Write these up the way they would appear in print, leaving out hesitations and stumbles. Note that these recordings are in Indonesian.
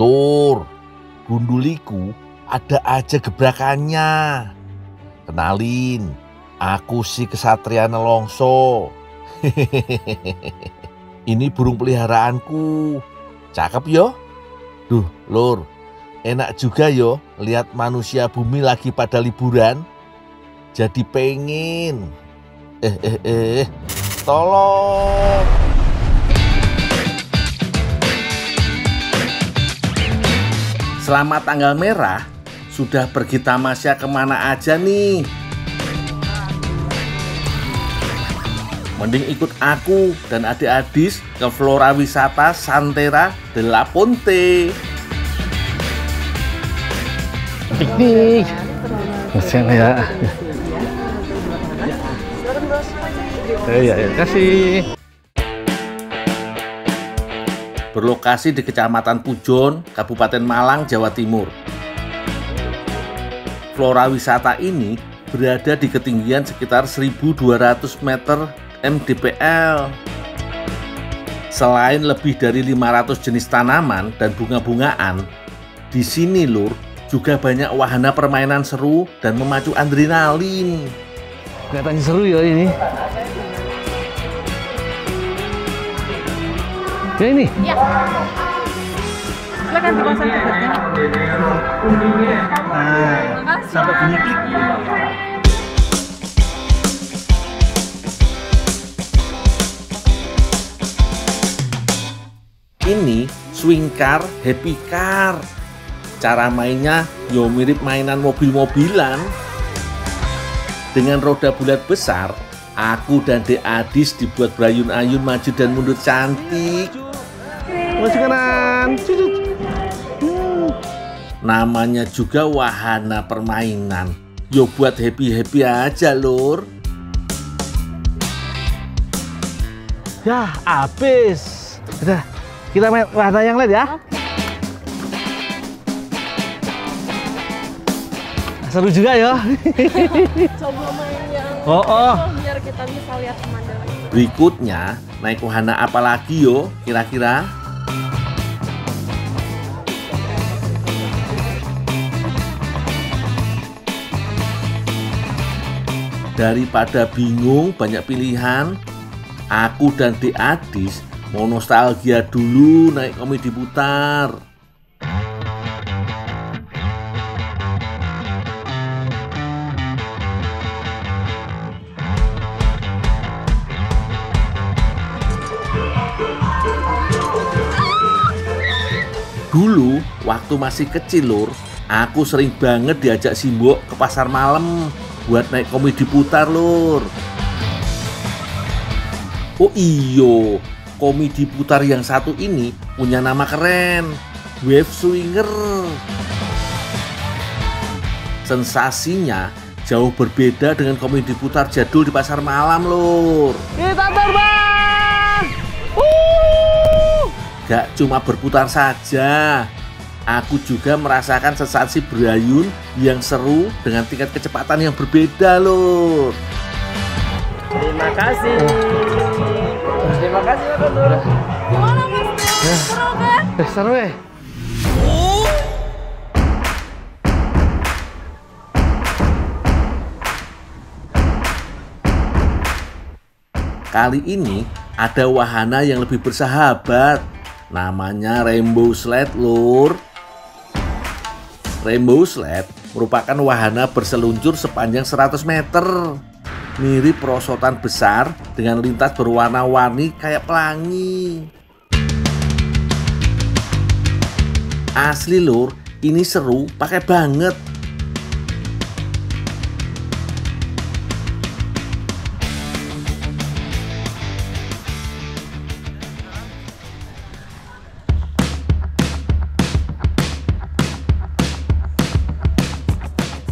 Lur, gunduliku ada aja gebrakannya. Kenalin, aku si Kesatria Nelongso. Ini burung peliharaanku. Cakep yo. Duh, Lur, enak juga yo lihat manusia bumi lagi pada liburan. Jadi pengen. Tolong. Selamat tanggal merah. Sudah pergi tamasya kemana aja nih? Mending ikut aku dan adik Adis ke Flora Wisata Santera de la Ponte. Piknik. Kasihan ya. Ya, kasih. Berlokasi di Kecamatan Pujon, Kabupaten Malang, Jawa Timur. Flora wisata ini berada di ketinggian sekitar 1.200 meter mdpl. Selain lebih dari 500 jenis tanaman dan bunga-bungaan, di sini Lur juga banyak wahana permainan seru dan memacu adrenalin. Kelihatannya seru ya ini. Ya ini? Ya. Silakan dipasang tiketnya. Nah, sampai bunyi klik. Ini swing car, happy car. Cara mainnya yo mirip mainan mobil-mobilan. Dengan roda bulat besar, aku dan Dek Adis dibuat berayun-ayun maju dan mundur cantik. Maju kanan. Namanya juga wahana permainan. Yo buat happy-happy aja, Lur. Ya, habis. Udah, kita main wahana yang lain ya. Seru juga ya. Coba main yang biar kita bisa lihat pemandangan. Berikutnya, naik wahana apa lagi yo kira-kira? Daripada bingung banyak pilihan, aku dan Dek Adis mau nostalgia dulu naik komedi putar. Dulu, waktu masih kecil Lur, aku sering banget diajak Simbok ke pasar malam buat naik komedi putar Lur. Oh iyo, komedi putar yang satu ini punya nama keren, Wave Swinger. Sensasinya jauh berbeda dengan komedi putar jadul di pasar malam Lur. Kita terbang! Gak cuma berputar saja, aku juga merasakan sensasi berayun yang seru dengan tingkat kecepatan yang berbeda Lur. Terima kasih. Terima kasih ya Lur. Gimana Mas? Seru kan? Seru ya? Kali ini ada wahana yang lebih bersahabat. Namanya Rainbow Sled Lur. Rainbow Sled merupakan wahana berseluncur sepanjang 100 meter. Mirip perosotan besar dengan lintas berwarna-warni kayak pelangi. Asli Lur, ini seru, pakai banget.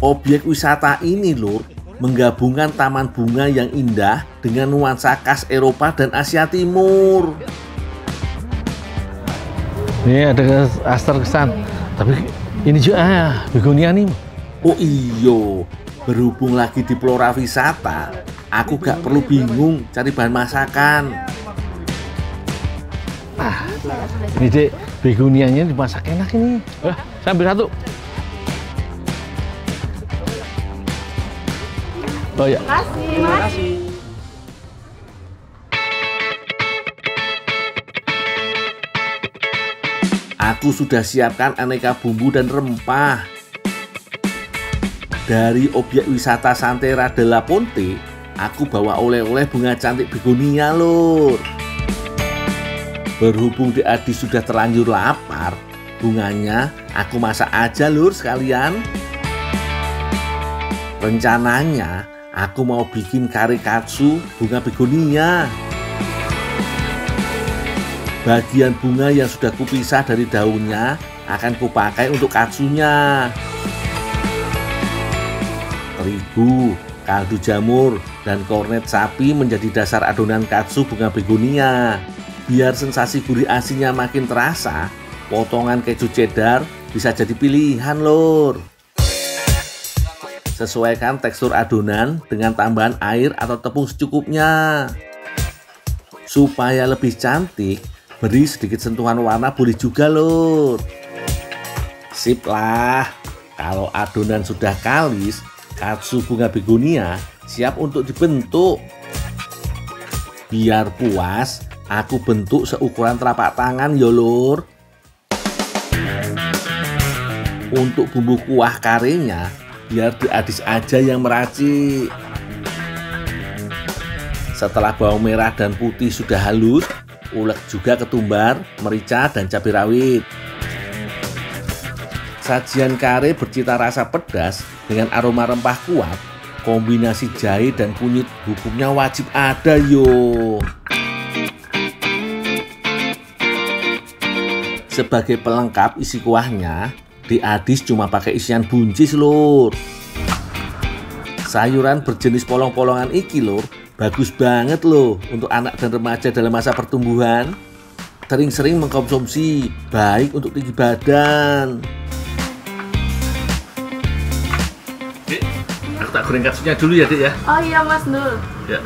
Objek wisata ini Lur menggabungkan taman bunga yang indah dengan nuansa khas Eropa dan Asia Timur. Ini ada aster kesan, tapi ini juga begonia nih. Oh iyo, berhubung lagi di Flora Wisata, aku gak perlu bingung cari bahan masakan. Ini Dek, begonianya dimasak enak ini. Saya ambil satu. Oh ya. Terima kasih. Aku sudah siapkan aneka bumbu dan rempah. Dari objek wisata Santera della Ponte, aku bawa oleh-oleh bunga cantik begonia, Lur. Berhubung Dek Adi sudah terlanjur lapar, bunganya aku masak aja, Lur, sekalian. Rencananya, aku mau bikin kare katsu bunga begonia. Bagian bunga yang sudah kupisah dari daunnya akan kupakai untuk katsunya. Terigu, kaldu jamur, dan kornet sapi menjadi dasar adonan katsu bunga begonia. Biar sensasi gurih asinnya makin terasa, potongan keju cheddar bisa jadi pilihan, Lur. Sesuaikan tekstur adonan dengan tambahan air atau tepung secukupnya. Supaya lebih cantik, beri sedikit sentuhan warna boleh juga, Lur. Sip lah. Kalau adonan sudah kalis, katsu bunga begonia siap untuk dibentuk. Biar puas, aku bentuk seukuran telapak tangan ya, Lur. Untuk bumbu kuah karenya, biar Dek Adis aja yang meracik. Setelah bawang merah dan putih sudah halus, ulek juga ketumbar, merica, dan cabai rawit. Sajian kare bercita rasa pedas dengan aroma rempah kuat. Kombinasi jahe dan kunyit hukumnya wajib ada, yo. Sebagai pelengkap isi kuahnya, Dek Adis cuma pakai isian buncis, Lur. Sayuran berjenis polong-polongan iki, Lur, bagus banget loh untuk anak dan remaja dalam masa pertumbuhan. Sering-sering mengkonsumsi, baik untuk tinggi badan. Dek, aku tak goreng katsunya dulu ya, Dek ya. Oh iya, Mas Nur. Ya.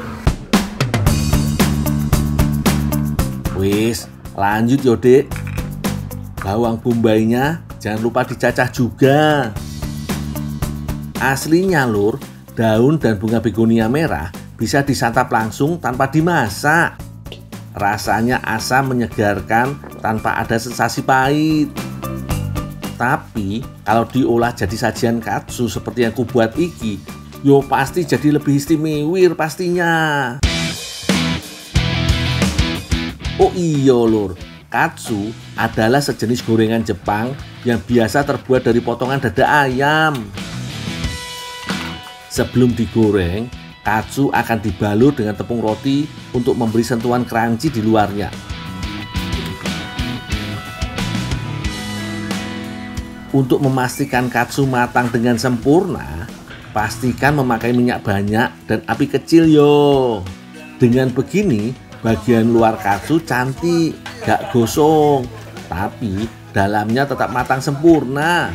Wis, lanjut yo, Dek. Bawang bombainya jangan lupa dicacah juga. Aslinya, Lur, daun dan bunga begonia merah bisa disantap langsung tanpa dimasak. Rasanya asam menyegarkan tanpa ada sensasi pahit. Tapi kalau diolah jadi sajian katsu seperti yang kubuat iki, yo pasti jadi lebih istimewa pastinya. Oh iya, Lur, katsu adalah sejenis gorengan Jepang yang biasa terbuat dari potongan dada ayam. Sebelum digoreng, katsu akan dibalur dengan tepung roti untuk memberi sentuhan crunchy di luarnya. Untuk memastikan katsu matang dengan sempurna, pastikan memakai minyak banyak dan api kecil, yo. Dengan begini, bagian luar katsu cantik, gak gosong, tapi dalamnya tetap matang sempurna.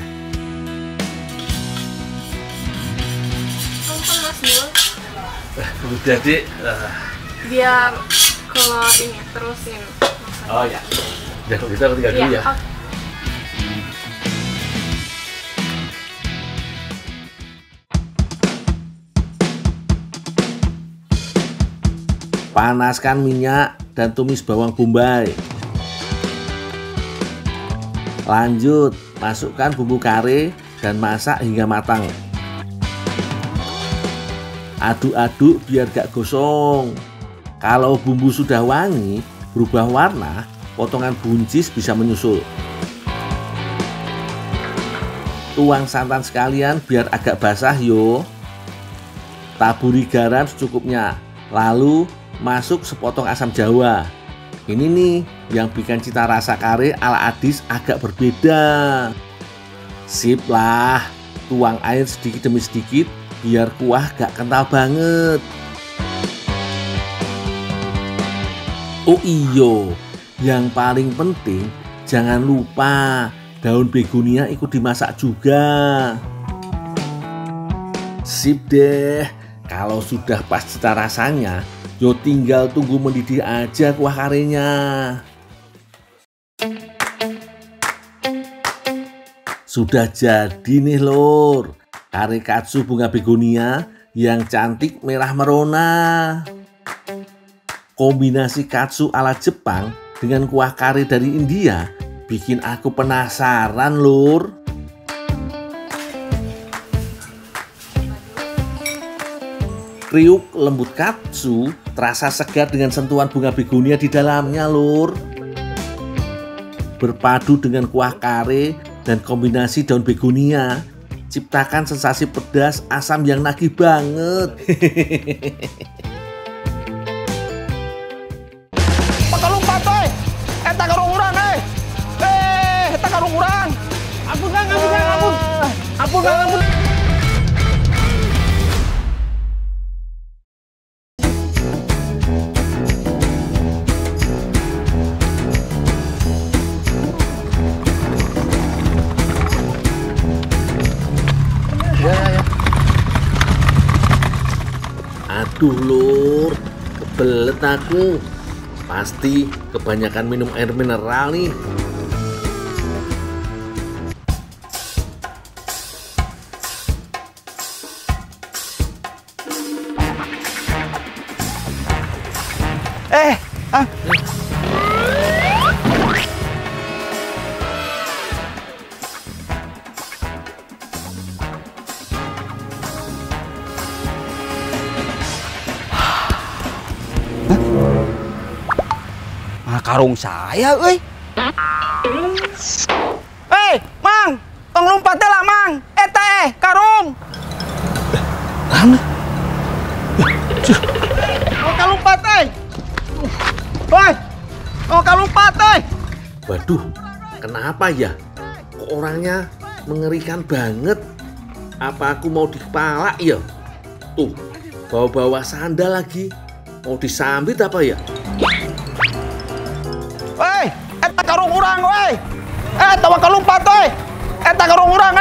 Udah, Dek. Biar kalau ini terusin. Oh ya. Ya, kalau gitu aku tinggal dulu ya. Panaskan minyak dan tumis bawang bombay. Lanjut, masukkan bumbu kare dan masak hingga matang. Aduk-aduk biar gak gosong. Kalau bumbu sudah wangi, berubah warna, potongan buncis bisa menyusul. Tuang santan sekalian biar agak basah, yo. Taburi garam secukupnya. Lalu masuk sepotong asam jawa. Ini nih yang bikin cita rasa kare ala Adis agak berbeda. Sip lah, tuang air sedikit demi sedikit biar kuah gak kental banget. Oh iyo, yang paling penting jangan lupa daun begonia ikut dimasak juga. Sip deh, kalau sudah pas cita rasanya, yo tinggal tunggu mendidih aja kuah karenya. Sudah jadi nih lur, kare katsu bunga begonia yang cantik merah merona. Kombinasi katsu ala Jepang dengan kuah kare dari India bikin aku penasaran lur. Kriuk lembut katsu terasa segar dengan sentuhan bunga begonia di dalamnya lur. Berpadu dengan kuah kare dan kombinasi daun begonia, ciptakan sensasi pedas asam yang nagih banget. Pakalumpat euy. Eta karung urang eta karung urang. Ampun Kang, ampun. Ampun Kang, ampun. Aduh lur, kebelet aku. Pasti kebanyakan minum air mineral nih. Karung saya euy. Mang, tong lompat teh lah Mang. Eta karung. Oh kalumpat Oh kalumpat Waduh, kenapa ya? Kok orangnya mengerikan banget? Apa aku mau dipalak ya? Tuh, bawa-bawa sandal lagi. Mau disambit apa ya? Eta karung urang eta mah kalumpat eta karung urang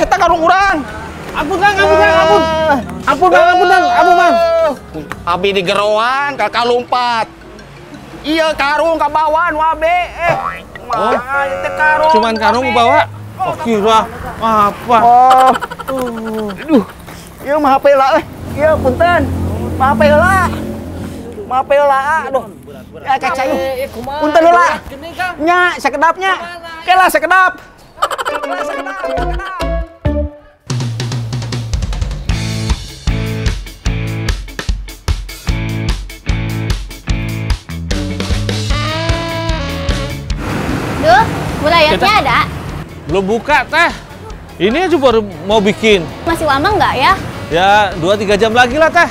eta karung urang. Ampun Kang, ampun. Ampun Bang. Abi digeroan ka kalumpat. Iya karung kabawan wabe teh karung. Cuman karung bawa. Oh kira apa? Aduh. Ieu mah HP heula Ieu punten. Mah HP heula. Aduh. Kacayu. Punten heula. Nya sakedapnya. Kela sakedap. Duh, bulayatnya ada? Belum buka teh. Ini aja baru mau bikin. Masih lama nggak ya? Ya 2-3 jam lagi lah teh.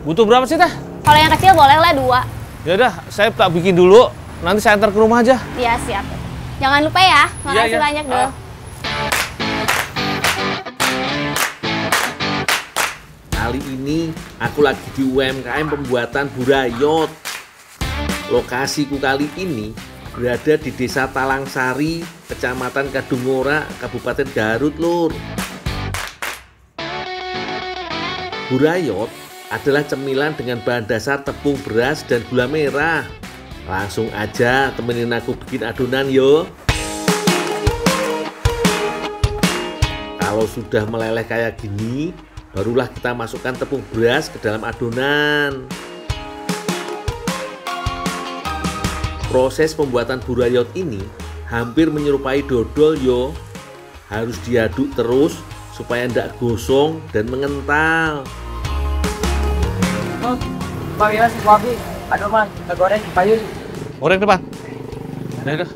Butuh berapa sih teh? Kalau yang kecil boleh lah 2. Ya udah, saya tak bikin dulu. Nanti saya antar ke rumah aja. Iya siap. Jangan lupa ya. Makasih Iya. banyak Dul. Kali ini aku lagi di UMKM pembuatan burayot. Lokasiku kali ini berada di Desa Talangsari, Kecamatan Kadungora, Kabupaten Garut, lur. Burayot adalah cemilan dengan bahan dasar tepung beras dan gula merah. Langsung aja temenin aku bikin adonan yo. Kalau sudah meleleh kayak gini, barulah kita masukkan tepung beras ke dalam adonan. Proses pembuatan burayot ini hampir menyerupai dodol yo. Harus diaduk terus supaya tidak gosong dan mengental. Bang, ya si kopi. Aduh, Bang, kita goreng di payung. Goreng depan. Ya udah.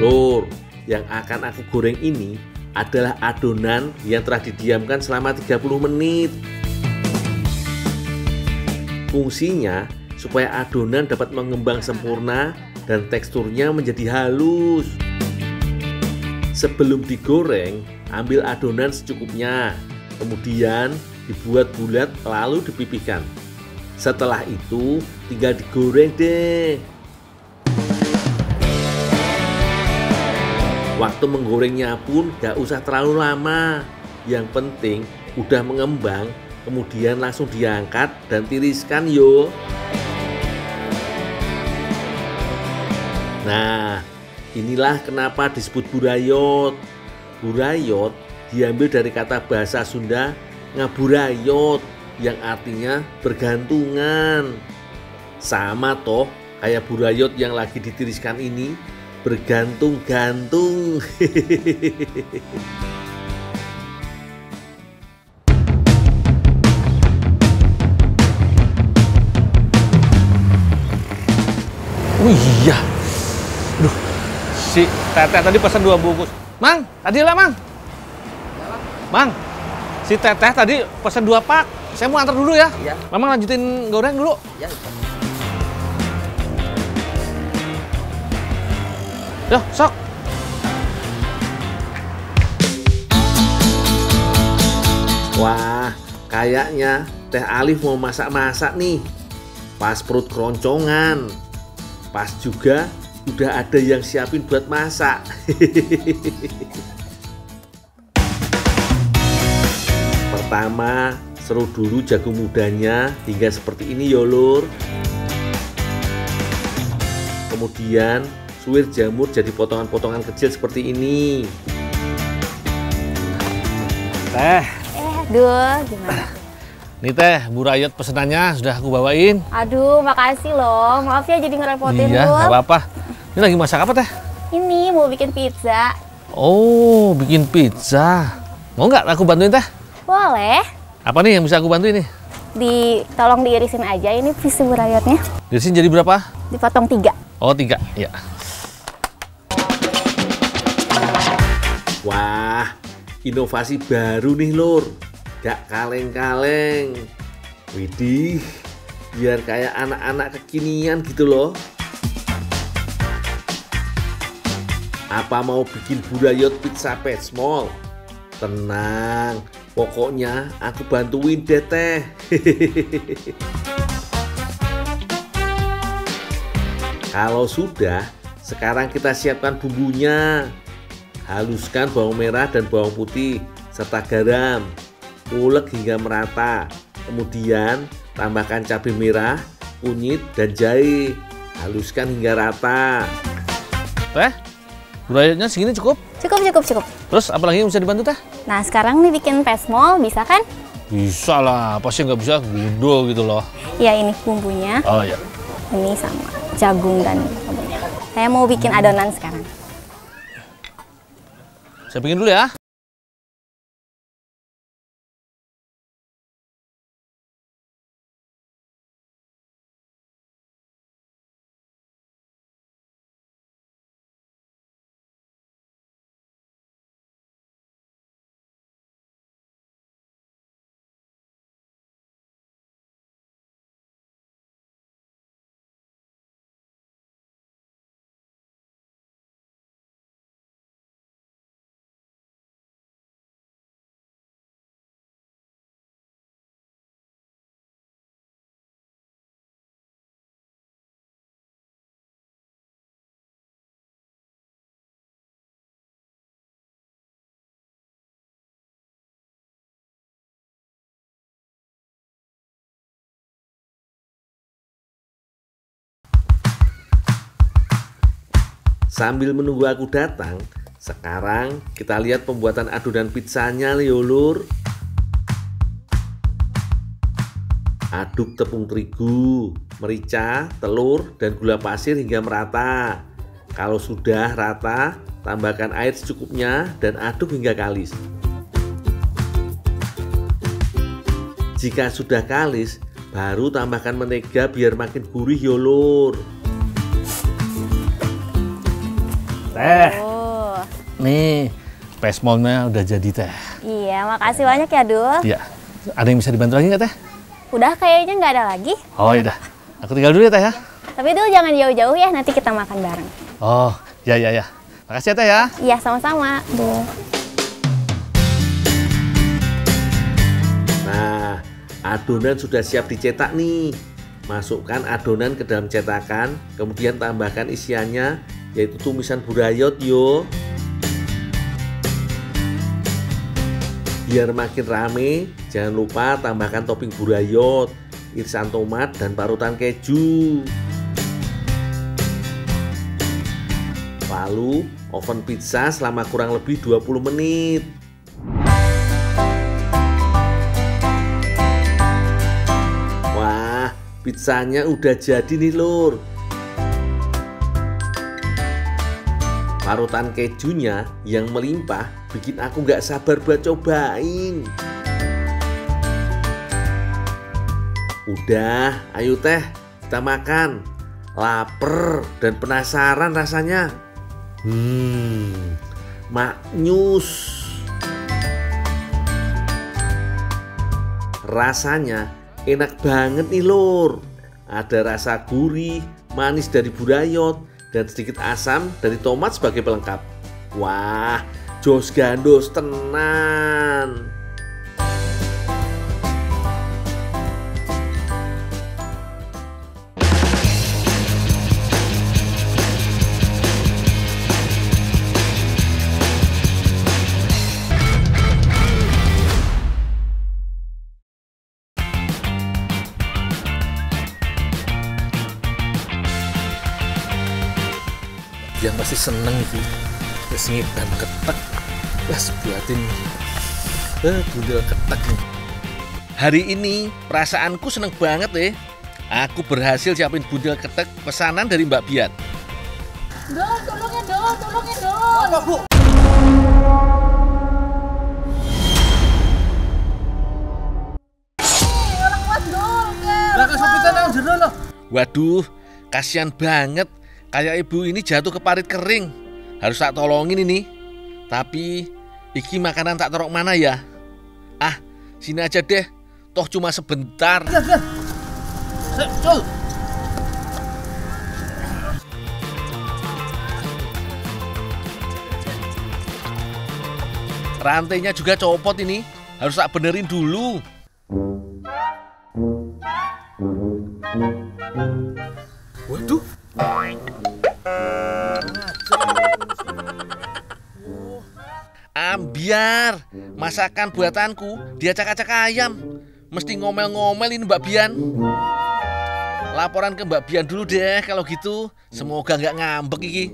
Lur, yang akan aku goreng ini adalah adonan yang telah didiamkan selama 30 menit. Fungsinya supaya adonan dapat mengembang sempurna dan teksturnya menjadi halus. Sebelum digoreng, ambil adonan secukupnya, kemudian dibuat bulat lalu dipipihkan. Setelah itu tinggal digoreng deh. Waktu menggorengnya pun gak usah terlalu lama. Yang penting udah mengembang, kemudian langsung diangkat dan tiriskan yo. Nah, inilah kenapa disebut burayot. Burayot diambil dari kata bahasa Sunda ngaburayot yang artinya bergantungan. Sama toh kayak burayot yang lagi ditiriskan ini, bergantung-gantung. Oh iya. Duh, si Teteh tadi pesan 2 bungkus. Mang, tadi lah Mang. Mang, si Teteh tadi pesan 2 pak. Saya mau antar dulu ya. Iya. Mamang lanjutin goreng dulu. Iya. Yuk, sok. Wah, kayaknya Teh Alif mau masak-masak nih. Pas perut keroncongan. Pas juga udah ada yang siapin buat masak. Pertama, serut dulu jagung mudanya hingga seperti ini ya lur. Kemudian suwir jamur jadi potongan-potongan kecil seperti ini. Teh, Aduh, gimana? nih Teh, burayot pesenannya sudah aku bawain. Aduh, makasih loh. Maaf ya jadi ngerepotin, Iya, Bul. nggak apa-apa. Ini lagi masak apa Teh? Ini mau bikin pizza. Oh, bikin pizza. Mau nggak aku bantuin Teh? Boleh. Apa nih yang bisa aku bantuin nih? Tolong diirisin aja ini visi burayotnya. Dirisin jadi berapa? Dipotong 3. Oh, 3, ya. Wah, inovasi baru nih lur. Gak kaleng-kaleng. Widih, biar kayak anak-anak kekinian gitu loh. Apa mau bikin burayot pizza Petsmol? Tenang, pokoknya aku bantuin deh Teh. Kalau sudah, sekarang kita siapkan bumbunya. Haluskan bawang merah dan bawang putih serta garam. Ulek hingga merata. Kemudian tambahkan cabai merah, kunyit, dan jahe. Haluskan hingga rata. Teh, burayotnya segini cukup? Cukup. Terus apa lagi yang bisa dibantu Teh? Nah, sekarang nih bikin pesmol, bisa kan? Bisa lah, pasti nggak bisa gudo gitu loh. Ya, ini bumbunya. Oh ya. Ini sama jagung dan bumbunya. Saya mau bikin adonan sekarang. Saya bikin dulu ya. Sambil menunggu aku datang, sekarang kita lihat pembuatan adonan pizzanya yo lur. Aduk tepung terigu, merica, telur, dan gula pasir hingga merata. Kalau sudah rata, tambahkan air secukupnya dan aduk hingga kalis. Jika sudah kalis, baru tambahkan mentega biar makin gurih yo lur. Teh, Oh. nih pesmolnya udah jadi Teh. Iya, makasih banyak ya, Dul. Iya. Ada yang bisa dibantu lagi nggak Teh? Udah kayaknya nggak ada lagi. Oh ya, aku tinggal dulu ya Teh ya. Tapi Dul jangan jauh-jauh ya, nanti kita makan bareng. Oh, ya. Makasih ya Teh ya. Iya, sama-sama, Dul. Nah, adonan sudah siap dicetak nih. Masukkan adonan ke dalam cetakan, kemudian tambahkan isiannya, yaitu tumisan burayot yo. Biar makin rame, jangan lupa tambahkan topping burayot, irisan tomat, dan parutan keju. Lalu oven pizza selama kurang lebih 20 menit. Wah, pizzanya udah jadi nih lur. Parutan kejunya yang melimpah bikin aku nggak sabar buat cobain. Udah, ayo teh, kita makan. Laper dan penasaran rasanya. Maknyus. Rasanya enak banget nih lur. Ada rasa gurih, manis dari burayot, dan sedikit asam dari tomat sebagai pelengkap. Wah, jos gandos tenan. Yang pasti seneng sih. Sengitan ketek. Las buatin bundel ketek nih. Hari ini perasaanku seneng banget deh. Aku berhasil siapin bundel ketek pesanan dari Mbak Bian. Dol, tolongin Dol, tolongin Dol. Apa Bu? Orang kuat Dol, kan. Lah kesopitan nang jero loh. Waduh, kasihan banget. Kayak ibu ini jatuh ke parit kering. Harus tak tolongin ini. Tapi iki makanan tak taruh mana ya? Ah, sini aja deh. Toh cuma sebentar. Rantainya juga copot ini. Harus tak benerin dulu. Waduh. Ambiar, masakan buatanku diacak-acak ayam. Mesti ngomel-ngomelin Mbak Bian. Laporan ke Mbak Bian dulu deh kalau gitu. Semoga nggak ngambek iki.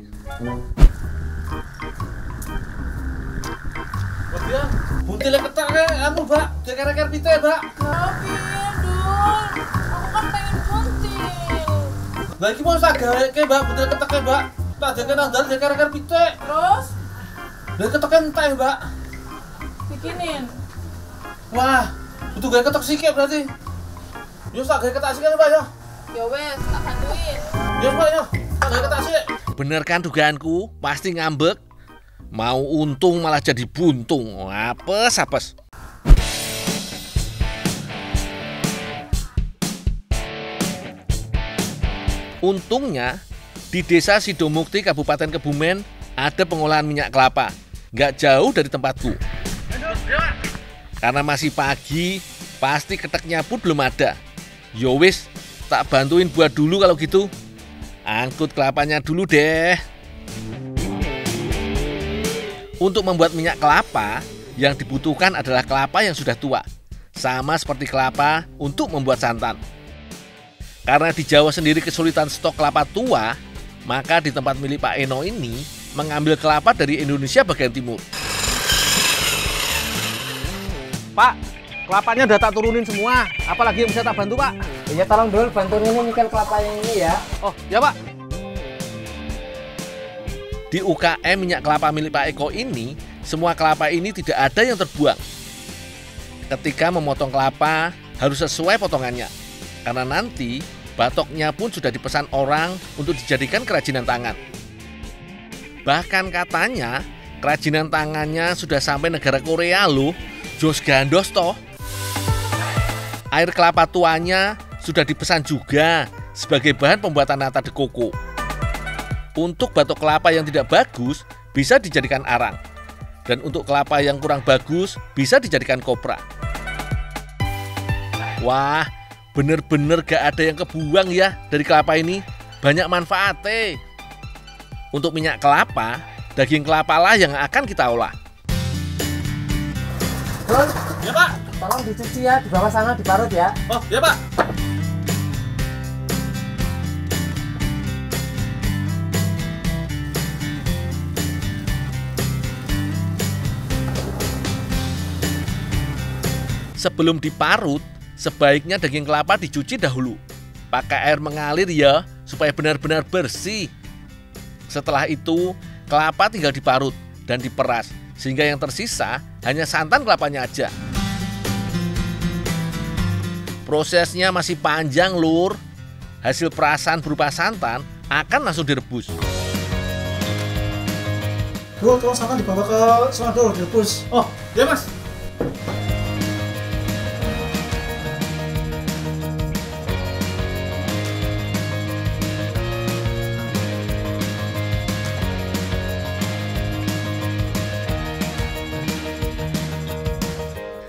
Mbak Bian, buntilnya ketak anu Mbak, dekar-dekar pite Mbak. Tapi Dol, aku kan pengen buntil. Lah iki mau sak gawe ke Mbak, buntil ketek Mbak. Tak dekar nang dalem dekar-dekar pite. Terus Lah ketek entek Mbak. bikinin. Wah, butuh gawe ketek sikit berarti. Yo sak gawe ketek sikit Mbak ya. Ya wes, tak bantuin. Ya Mbak ya, tak gawe ketek sikit. Bener kan dugaanku? Pasti ngambek. Mau untung malah jadi buntung. Apes. Untungnya di desa Sidomukti Kabupaten Kebumen ada pengolahan minyak kelapa. Nggak jauh dari tempatku. Karena masih pagi, pasti keteknya pun belum ada. Yowis, tak bantuin buat dulu kalau gitu. Angkut kelapanya dulu deh. Untuk membuat minyak kelapa, yang dibutuhkan adalah kelapa yang sudah tua. Sama seperti kelapa untuk membuat santan. Karena di Jawa sendiri kesulitan stok kelapa tua, maka di tempat milik Pak Eno ini mengambil kelapa dari Indonesia bagian timur. Pak, kelapanya udah tak turunin semua. Apalagi yang bisa tak bantu, Pak? Ya tolong Dul, bantuin ini nikel kelapa yang ini ya. Oh, ya Pak. Di UKM minyak kelapa milik Pak Eko ini, semua kelapa ini tidak ada yang terbuang. Ketika memotong kelapa, harus sesuai potongannya. Karena nanti, batoknya pun sudah dipesan orang untuk dijadikan kerajinan tangan. Bahkan katanya, kerajinan tangannya sudah sampai negara Korea loh. Jos gandos toh. Air kelapa tuanya sudah dipesan juga sebagai bahan pembuatan nata de coco. Untuk batok kelapa yang tidak bagus bisa dijadikan arang. Dan untuk kelapa yang kurang bagus bisa dijadikan kopra. Wah, bener-bener gak ada yang kebuang ya dari kelapa ini. Banyak manfaatnya. Untuk minyak kelapa, daging kelapa lah yang akan kita olah. Dul, Ya Pak. tolong dicuci ya, di bawah sana diparut ya. Oh ya Pak. Sebelum diparut, sebaiknya daging kelapa dicuci dahulu. Pakai air mengalir ya, supaya benar-benar bersih. Setelah itu, kelapa tinggal diparut dan diperas, sehingga yang tersisa hanya santan kelapanya aja. Prosesnya masih panjang, Lur. Hasil perasan berupa santan akan langsung direbus. Tuh, santan dibawa ke sana dulu, direbus. Oh, ya Mas.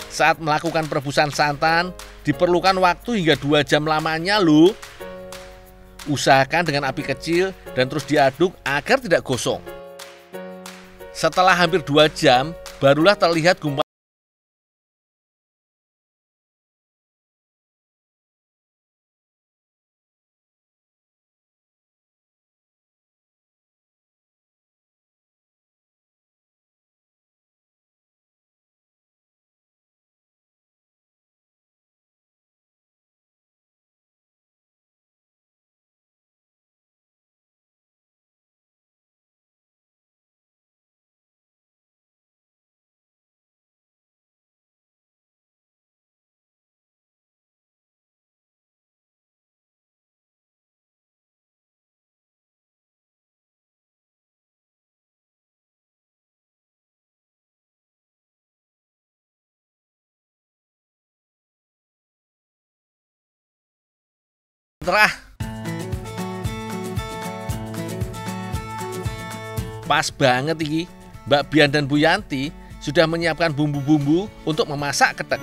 Saat melakukan perebusan santan, diperlukan waktu hingga 2 jam lamanya loh. Usahakan dengan api kecil dan terus diaduk agar tidak gosong. Setelah hampir 2 jam, barulah terlihat gumpalan. Pas banget ini, Mbak Bian dan Bu Yanti sudah menyiapkan bumbu-bumbu untuk memasak ketek.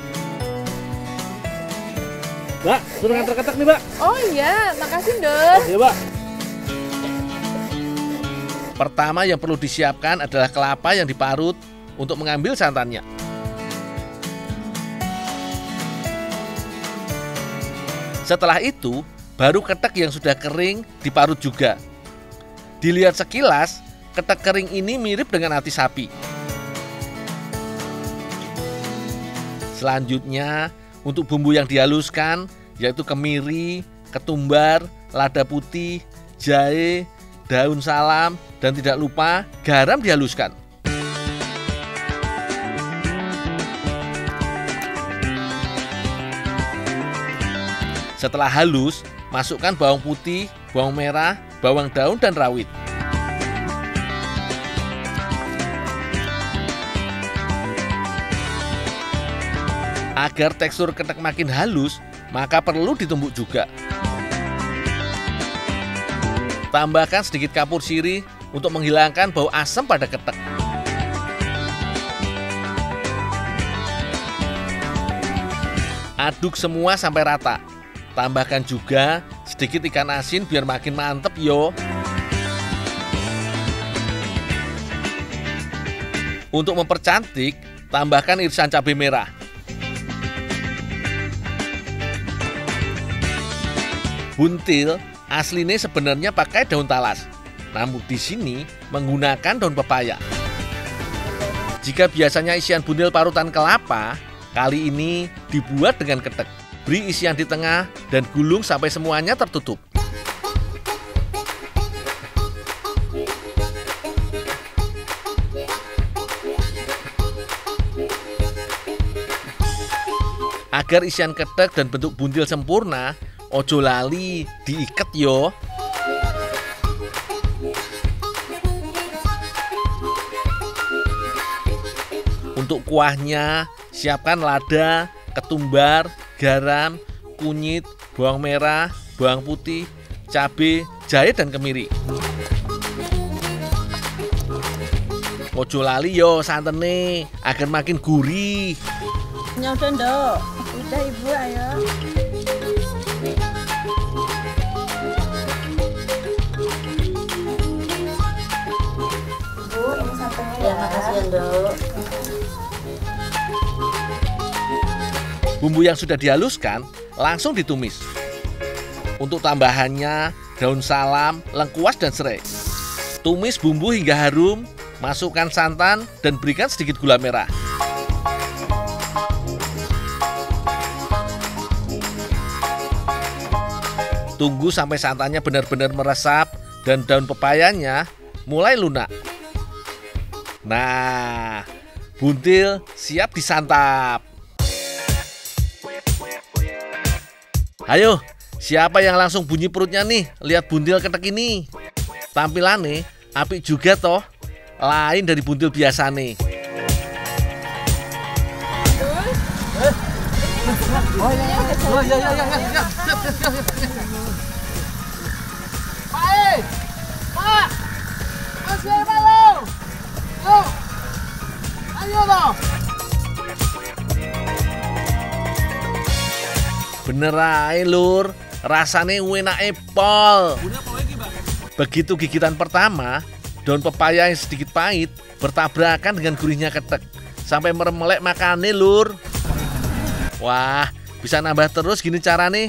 Mbak, suruh ngantar ketek nih, Mbak. Oh iya, makasih Dor. Iya, Mbak. Pertama yang perlu disiapkan adalah kelapa yang diparut untuk mengambil santannya. Setelah itu, baru ketek yang sudah kering diparut juga. Dilihat sekilas, ketek kering ini mirip dengan hati sapi. Selanjutnya, untuk bumbu yang dihaluskan, yaitu kemiri, ketumbar, lada putih, jahe, daun salam, dan tidak lupa garam dihaluskan. Setelah halus, masukkan bawang putih, bawang merah, bawang daun, dan rawit. Agar tekstur ketek makin halus, maka perlu ditumbuk juga. Tambahkan sedikit kapur sirih untuk menghilangkan bau asam pada ketek. Aduk semua sampai rata. Tambahkan juga sedikit ikan asin biar makin mantep yo. Untuk mempercantik, tambahkan irisan cabai merah. Buntil aslinya sebenarnya pakai daun talas, namun di sini menggunakan daun pepaya. Jika biasanya isian buntil parutan kelapa, kali ini dibuat dengan ketek. Beri isian di tengah dan gulung sampai semuanya tertutup. Agar isian ketek dan bentuk buntil sempurna, ojo lali diikat yo. Untuk kuahnya, siapkan lada, ketumbar, garam, kunyit, bawang merah, bawang putih, cabai, jahe, dan kemiri. Ojo lali yo santene agar makin gurih. Udah Dok, udah Ibu ayo. Bu, ini satunya ya. Makasih ya Dok. Bumbu yang sudah dihaluskan langsung ditumis. Untuk tambahannya, daun salam, lengkuas, dan serai. Tumis bumbu hingga harum, masukkan santan, dan berikan sedikit gula merah. Tunggu sampai santannya benar-benar meresap dan daun pepayanya mulai lunak. Nah, buntil siap disantap. Ayo, siapa yang langsung bunyi perutnya nih? Lihat buntil ketek ini. Tampilannya apik juga toh. Lain dari buntil biasa nih. Pak! Masih apa lo? Yo! Ayo lo! Bener aja lur, rasanya enak epol. Begitu gigitan pertama, daun pepaya yang sedikit pahit bertabrakan dengan gurihnya ketek sampai meremelek makannya lur. Wah, bisa nambah terus gini caranya.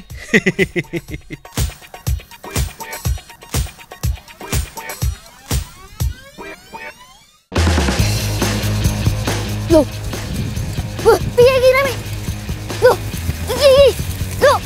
Loh, wah, piye iki rame? Loh, iki, loh.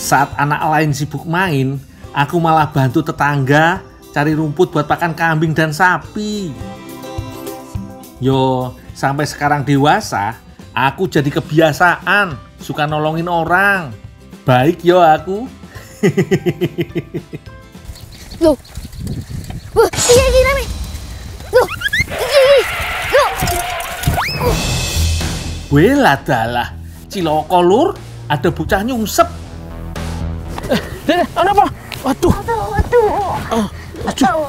Saat anak lain sibuk main, aku malah bantu tetangga cari rumput buat pakan kambing dan sapi. Yo, sampai sekarang dewasa, aku jadi kebiasaan suka nolongin orang. Baik yo aku. Loh, wah, piye iki rame? Loh, iki, loh. Wela dalah, ciloko lur, ada bocah nyungsep. Dede, apa? Waduh. Waduh. Aduh.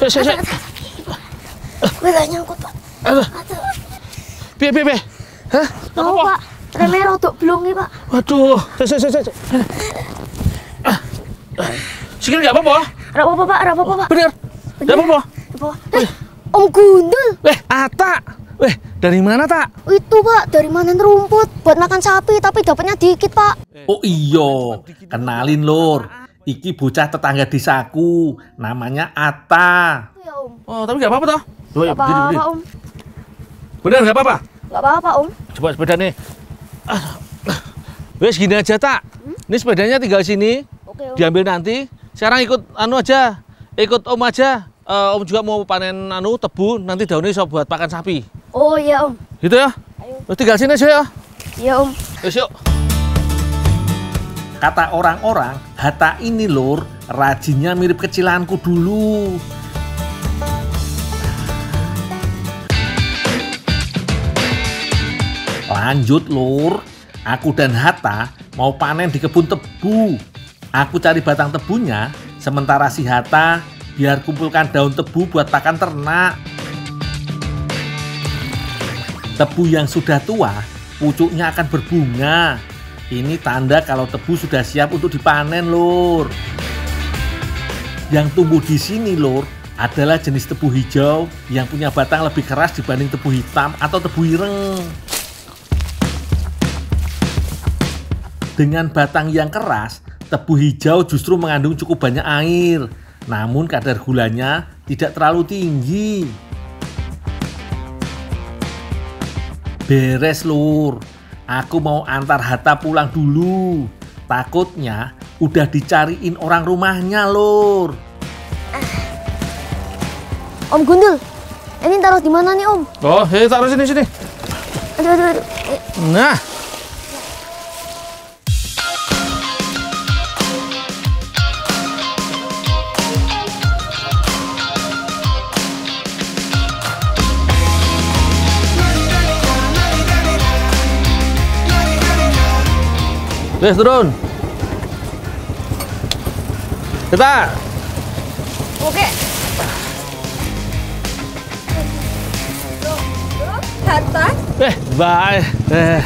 Saya. Wela nyangkut, Pak. Aduh. Piye? Hah? Apa, Pak? Reme rodok blongi, Pak. Waduh. Saya. Sikil nggak apa-apa? Ora apa-apa, Pak. Ora apa-apa, Pak. Bener. Nggak apa-apa. Om Gundul. Ata. Dari mana, Tak? Itu, Pak, dari manen rumput buat makan sapi, tapi dapatnya dikit, Pak. Oh iya, kenalin lur. Iki bocah tetangga desaku, namanya Atta. Ya, Om. Oh, tapi nggak apa-apa toh? Loh, ya, Nggak apa-apa, Om. Bener nggak apa-apa? Nggak apa-apa, Om. Coba sepeda nih. Wes gini aja, Tak. Ini sepedanya tinggal sini. Oke, Om. Diambil nanti. Sekarang ikut aja. Ikut Om aja. Om juga mau panen tebu, nanti daunnya bisa buat pakan sapi. Oh iya, Om. Gitu ya? Ayo. Tinggal sini aja ya. Iya, Om. Yuk. Kata orang-orang, Hatta ini lur, rajinnya mirip kecilanku dulu. Lanjut lur, aku dan Hatta mau panen di kebun tebu. Aku cari batang tebunya, sementara si Hatta biar kumpulkan daun tebu buat pakan ternak. Tebu yang sudah tua, pucuknya akan berbunga. Ini tanda kalau tebu sudah siap untuk dipanen, lur. Yang tumbuh di sini, lur, adalah jenis tebu hijau yang punya batang lebih keras dibanding tebu hitam atau tebu ireng. Dengan batang yang keras, tebu hijau justru mengandung cukup banyak air. Namun kadar gulanya tidak terlalu tinggi. Beres lur, aku mau antar Hatta pulang dulu. Takutnya udah dicariin orang rumahnya lur. Om Gundul, ini taruh di mana nih, Om? Oh, taruh sini. Aduh. Nah. Turun. Kita. Oke. Hatta, Mbak.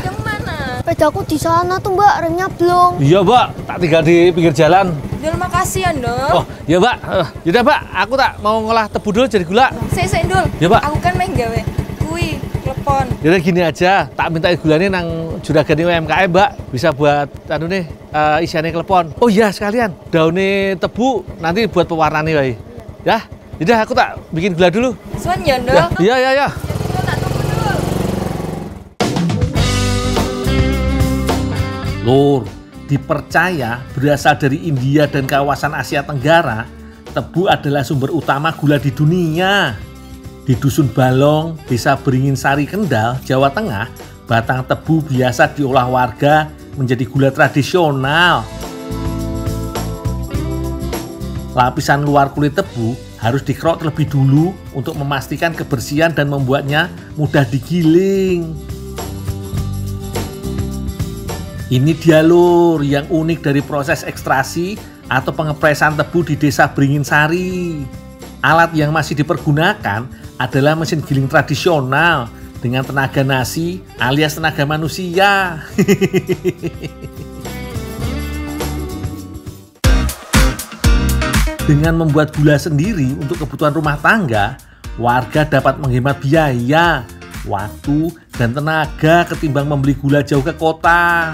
yang mana? Sepedaku di sana tuh, Mbak, remnya blong. Iya, Mbak. Tak tinggal di pinggir jalan. Dul, makasih ya, Dul. Oh, ya, Mbak. Yaudah, Mbak. Aku tak mau ngolah tebu dulu jadi gula. Sik, Dul. Ya, Pak. Aku kan main gawe. Kui, telepon. Yaudah gini aja, tak minta gulanya nang juragan UMKM, Mbak. Bisa buat isiannya klepon. Oh iya, sekalian daunnya tebu nanti buat pewarnanya, wae. Ya, udah aku tak bikin gula dulu. Sun ya, Ndol. Iya. Lur, dipercaya berasal dari India dan kawasan Asia Tenggara, tebu adalah sumber utama gula di dunia. Di Dusun Balong, Desa Beringinsari, Kendal, Jawa Tengah, batang tebu biasa diolah warga menjadi gula tradisional. Lapisan luar kulit tebu harus dikerok terlebih dulu untuk memastikan kebersihan dan membuatnya mudah digiling. Ini dia lur yang unik dari proses ekstraksi atau pengepresan tebu di Desa Beringinsari. Alat yang masih dipergunakan adalah mesin giling tradisional dengan tenaga nasi alias tenaga manusia. Dengan membuat gula sendiri untuk kebutuhan rumah tangga, warga dapat menghemat biaya, waktu, dan tenaga ketimbang membeli gula jauh ke kota.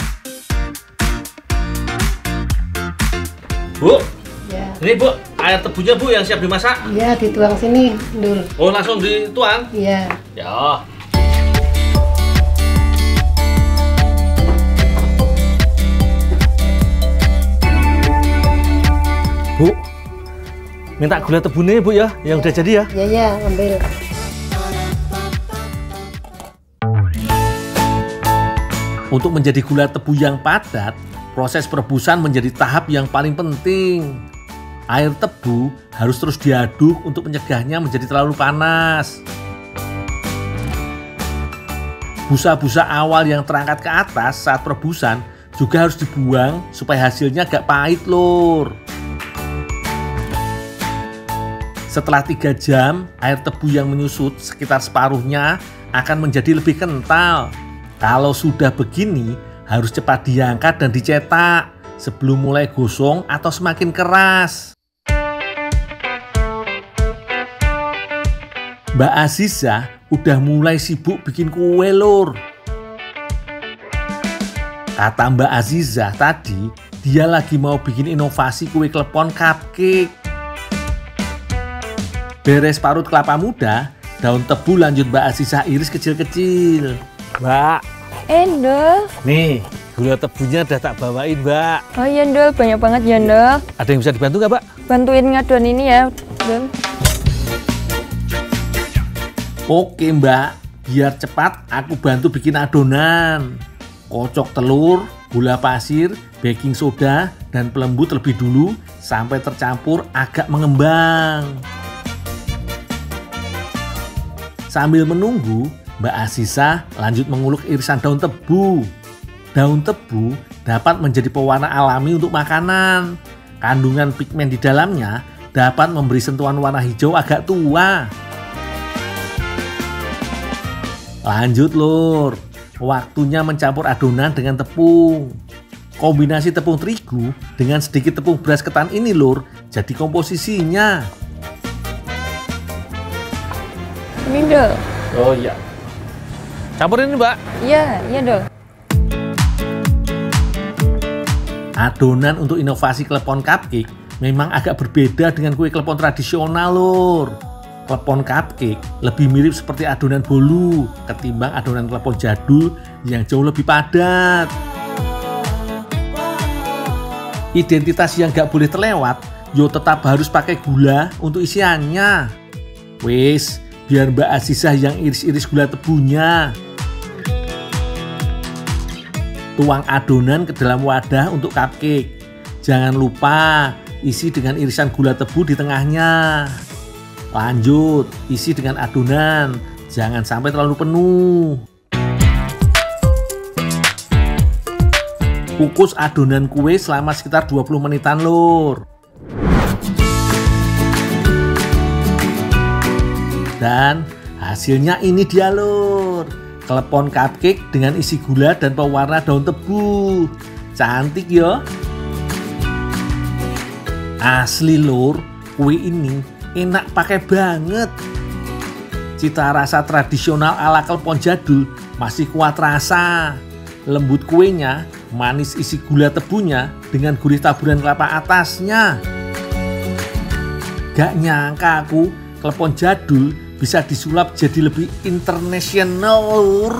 Bu, Ya. ini Bu, air tebunya Bu yang siap dimasak. Iya, dituang sini, Ndul. Oh, langsung dituang? Iya. Ya. Bu, minta gula tebunya Bu ya, yang udah jadi ya. Iya, ambil. Untuk menjadi gula tebu yang padat, proses perebusan menjadi tahap yang paling penting. Air tebu harus terus diaduk untuk mencegahnya menjadi terlalu panas. Busa-busa awal yang terangkat ke atas saat perebusan juga harus dibuang supaya hasilnya gak pahit lur. Setelah 3 jam, air tebu yang menyusut sekitar separuhnya akan menjadi lebih kental. Kalau sudah begini, harus cepat diangkat dan dicetak sebelum mulai gosong atau semakin keras. Mbak Aziza udah mulai sibuk bikin kue lur. Kata Mbak Aziza tadi, dia lagi mau bikin inovasi kue klepon cupcake. Beres parut kelapa muda, daun tebu lanjut Mbak Aziza iris kecil-kecil. Mbak, Ndul. nih gula tebunya udah tak bawain Mbak. Oh iya, Ndul. Banyak banget ya, Ndul. Ada yang bisa dibantu nggak Mbak? Bantuin ngadon ini ya, Ndul. Oke Mbak, biar cepat aku bantu bikin adonan. Kocok telur, gula pasir, baking soda, dan pelembut terlebih dulu sampai tercampur agak mengembang. Sambil menunggu, Mbak Aziza lanjut menguluk irisan daun tebu. Daun tebu dapat menjadi pewarna alami untuk makanan. Kandungan pigmen di dalamnya dapat memberi sentuhan warna hijau agak tua. Lanjut lur, waktunya mencampur adonan dengan tepung. Kombinasi tepung terigu dengan sedikit tepung beras ketan ini lur, jadi komposisinya. Ini, Ndul. Oh iya. Campurin ini Mbak. Iya, Ndul. Adonan untuk inovasi klepon cupcake memang agak berbeda dengan kue klepon tradisional lur. Klepon cupcake lebih mirip seperti adonan bolu ketimbang adonan klepon jadul yang jauh lebih padat. Identitas yang gak boleh terlewat, yo tetap harus pakai gula untuk isiannya. Wis, biar Mbak Aziza yang iris-iris gula tebunya. Tuang adonan ke dalam wadah untuk cupcake. Jangan lupa isi dengan irisan gula tebu di tengahnya. Lanjut, isi dengan adonan, jangan sampai terlalu penuh. Kukus adonan kue selama sekitar 20 menitan lur. Dan hasilnya ini dia lur. Klepon cupcake dengan isi gula dan pewarna daun tebu. Cantik ya. Asli lur, kue ini enak pakai banget. Cita rasa tradisional ala klepon jadul masih kuat rasa. Lembut kuenya, manis isi gula tebunya dengan gurih taburan kelapa atasnya. Gak nyangka aku klepon jadul bisa disulap jadi lebih internasional, Lur.